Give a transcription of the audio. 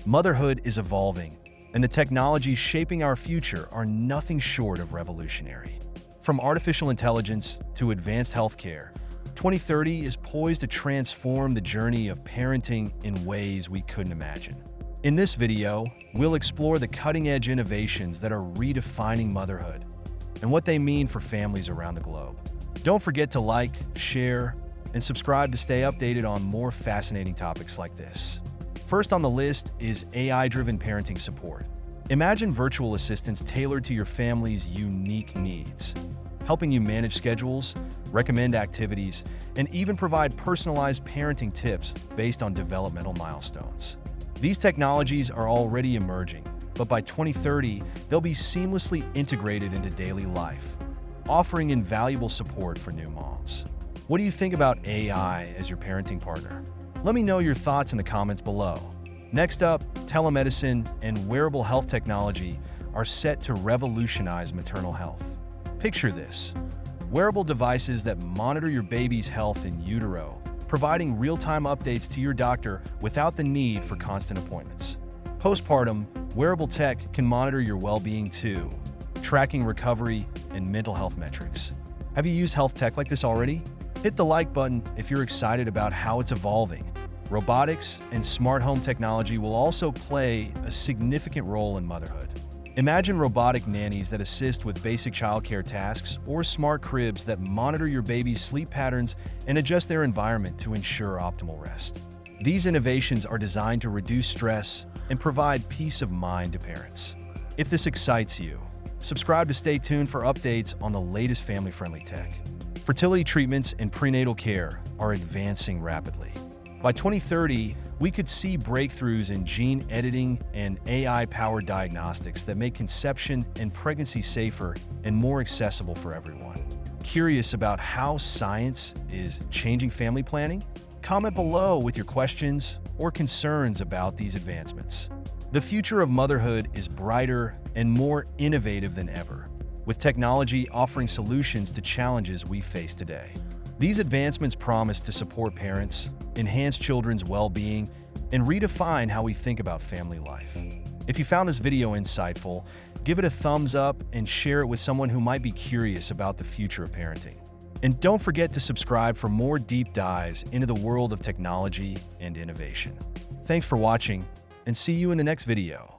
Motherhood is evolving, and the technologies shaping our future are nothing short of revolutionary. From artificial intelligence to advanced healthcare, 2030 is poised to transform the journey of parenting in ways we couldn't imagine. In this video, we'll explore the cutting-edge innovations that are redefining motherhood and what they mean for families around the globe. Don't forget to like, share, and subscribe to stay updated on more fascinating topics like this. First on the list is AI-driven parenting support. Imagine virtual assistants tailored to your family's unique needs, helping you manage schedules, recommend activities, and even provide personalized parenting tips based on developmental milestones. These technologies are already emerging, but by 2030, they'll be seamlessly integrated into daily life, offering invaluable support for new moms. What do you think about AI as your parenting partner? Let me know your thoughts in the comments below. Next up, telemedicine and wearable health technology are set to revolutionize maternal health. Picture this: wearable devices that monitor your baby's health in utero, providing real-time updates to your doctor without the need for constant appointments. Postpartum, wearable tech can monitor your well-being too, tracking recovery and mental health metrics. Have you used health tech like this already? Hit the like button if you're excited about how it's evolving. Robotics and smart home technology will also play a significant role in motherhood. Imagine robotic nannies that assist with basic childcare tasks, or smart cribs that monitor your baby's sleep patterns and adjust their environment to ensure optimal rest. These innovations are designed to reduce stress and provide peace of mind to parents. If this excites you, subscribe to stay tuned for updates on the latest family-friendly tech. Fertility treatments and prenatal care are advancing rapidly. By 2030, we could see breakthroughs in gene editing and AI-powered diagnostics that make conception and pregnancy safer and more accessible for everyone. Curious about how science is changing family planning? Comment below with your questions or concerns about these advancements. The future of motherhood is brighter and more innovative than ever, with technology offering solutions to challenges we face today. These advancements promise to support parents, enhance children's well-being, and redefine how we think about family life. If you found this video insightful, give it a thumbs up and share it with someone who might be curious about the future of parenting. And don't forget to subscribe for more deep dives into the world of technology and innovation. Thanks for watching, and see you in the next video.